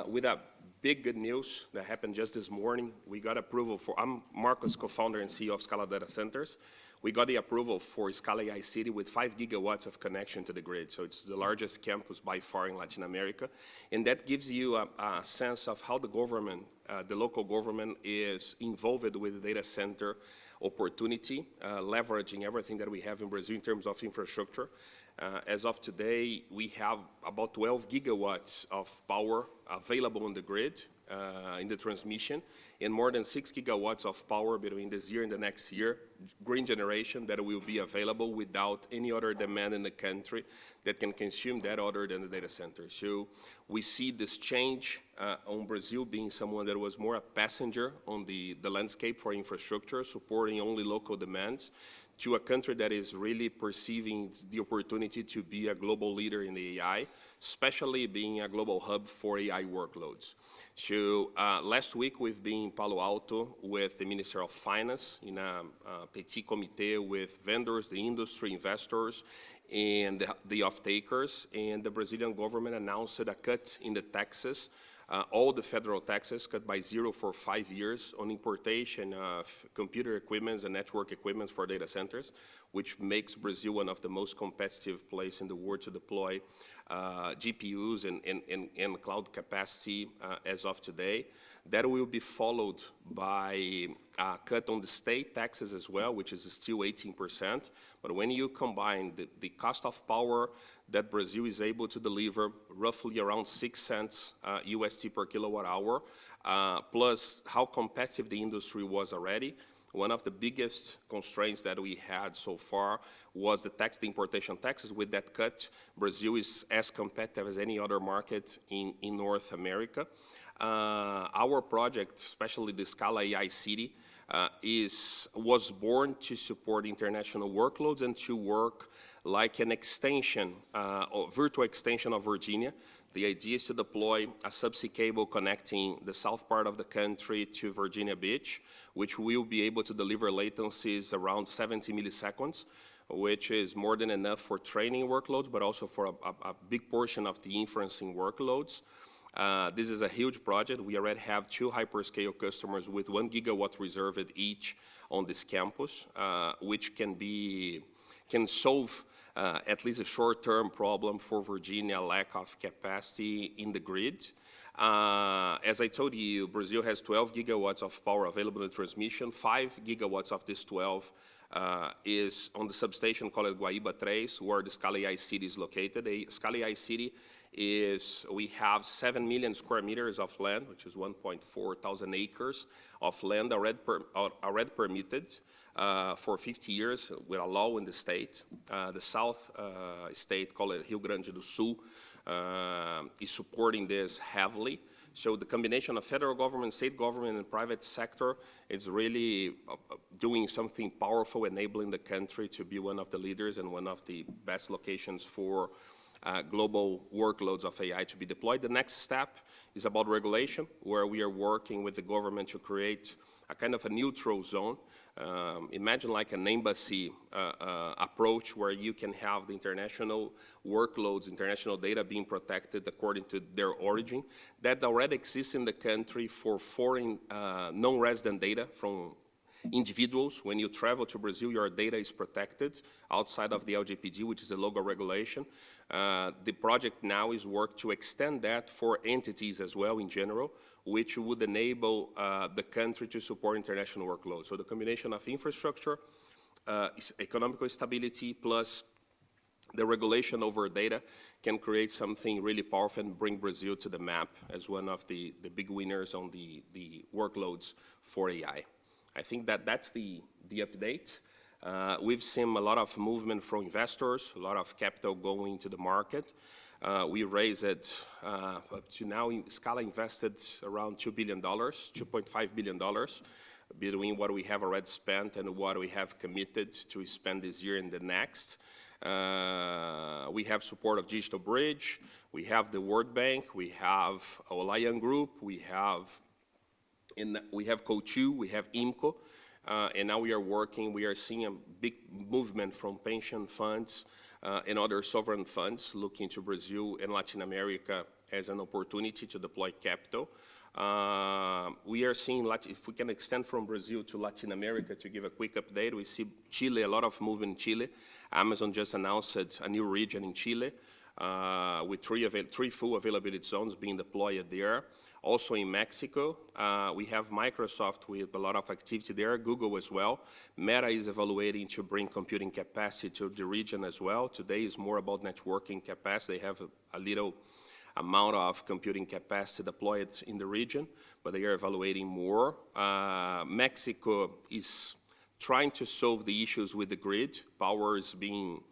With a big good news that happened just this morning, we got approval for, I'm Marcos, co-founder and CEO of Scala Data Centres. We got the approval for Scala AI City with 5 gigawatts of connection to the grid. So it's the largest campus by far in Latin America. And that gives you a sense of how the government, the local government is involved with the data center opportunity, leveraging everything that we have in Brazil in terms of infrastructure. As of today, we have about 12 gigawatts of power available on the grid in the transmission, and more than 6 gigawatts of power between this year and the next year, green generation that will be available without any other demand in the country that can consume that other than the data center. So we see this change on Brazil being someone that was more a passenger on the landscape for infrastructure, supporting only local demands, to a country that is really perceiving the opportunity to be a global leader in the AI, especially being a global hub for AI workloads. So last week we've been in Palo Alto with the Minister of Finance in a petit comité with vendors, the industry, investors, and the off-takers, and the Brazilian government announced a cut in the taxes, all the federal taxes cut by 0 for 5 years on importation of computer equipment and network equipment for data centers, which makes Brazil one of the most competitive places in the world to deploy GPUs and cloud capacity as of today. That will be followed by a cut on the state taxes as well, which is still 18%. But when you combine the cost of power that Brazil is able to deliver, roughly around 6 cents USD per kilowatt hour, plus how competitive the industry was already, one of the biggest constraints that we had so far was the importation taxes. With that cut, Brazil is as competitive as any other market in North America. Our project, especially the Scala AI City, was born to support international workloads and to work like an extension, or virtual extension of Virginia. The idea is to deploy a subsea cable connecting the south part of the country to Virginia Beach, which will be able to deliver latencies around 70 milliseconds, which is more than enough for training workloads, but also for a big portion of the inferencing workloads. This is a huge project. We already have 2 hyperscale customers with 1 gigawatt reserved each on this campus, which can solve at least a short-term problem for Virginia, lack of capacity in the grid. As I told you, Brazil has 12 gigawatts of power available in transmission. 5 gigawatts of this 12 is on the substation called Guaíba 3, where the Scala AI City is located. Scala AI City we have 7 million square meters of land, which is 1.4 thousand acres of land already permitted for 50 years with a law in the state. The south state, called Rio Grande do Sul, is supporting this heavily. So the combination of federal government, state government, and private sector is really doing something powerful, enabling the country to be one of the leaders and one of the best locations for global workloads of AI to be deployed. The next step is about regulation, where we are working with the government to create a kind of a neutral zone. Imagine like an embassy approach where you can have the international workloads, international data being protected according to their origin. That already exists in the country for foreign non-resident data from individuals. When you travel to Brazil, your data is protected outside of the LGPD, which is a local regulation. The project now is work to extend that for entities as well in general, which would enable the country to support international workloads. So the combination of infrastructure, economic stability, plus the regulation over data can create something really powerful and bring Brazil to the map as one of the big winners on the workloads for AI. I think that's the update. We've seen a lot of movement from investors, a lot of capital going to the market. We raised it up to now, Scala invested around $2 billion, $2.5 billion, between what we have already spent and what we have committed to spend this year and the next. We have support of Digital Bridge, we have the World Bank, we have Lion Group, we have Co2, we have IMCO, and now we are seeing a big movement from pension funds and other sovereign funds looking to Brazil and Latin America as an opportunity to deploy capital. We are seeing, if we can extend from Brazil to Latin America, to give a quick update, we see Chile, a lot of movement in Chile. Amazon just announced a new region in Chile with three full availability zones being deployed there. Also in Mexico, we have Microsoft with a lot of activity there, Google as well. Meta is evaluating to bring computing capacity to the region as well. Today is more about networking capacity. They have a little amount of computing capacity deployed in the region, but they are evaluating more. Mexico is trying to solve the issues with the grid. Power is being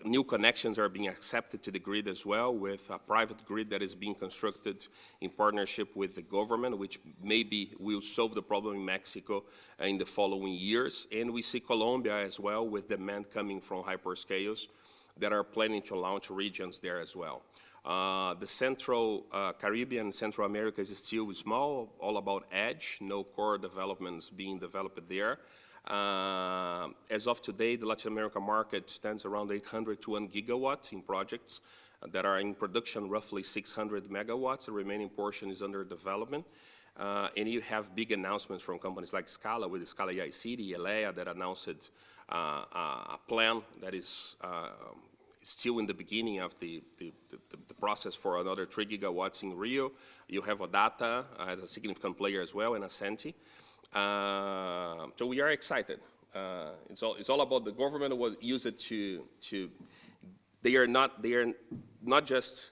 new connections are being accepted to the grid as well, with a private grid that is being constructed in partnership with the government, which maybe will solve the problem in Mexico in the following years. And we see Colombia as well, with demand coming from hyperscalers that are planning to launch regions there as well. The Central Caribbean, Central America is still small, all about edge, no core developments being developed there. As of today, the Latin America market stands around 800 to 1 gigawatts in projects that are in production, roughly 600 megawatts. The remaining portion is under development. And you have big announcements from companies like Scala, with the Scala AI City, LA, that announced a plan that is still in the beginning of the process for another 3 gigawatts in Rio. You have Odata as a significant player as well, and Ascenti. So we are excited. It's all about the government was use it to they are not just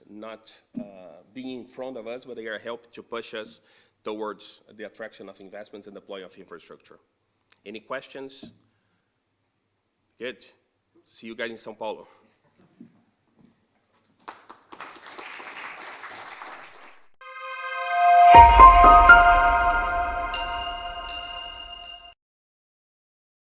being in front of us, but they are helping to push us towards the attraction of investments and deploy of infrastructure. Any questions? Good. See you guys in São Paulo.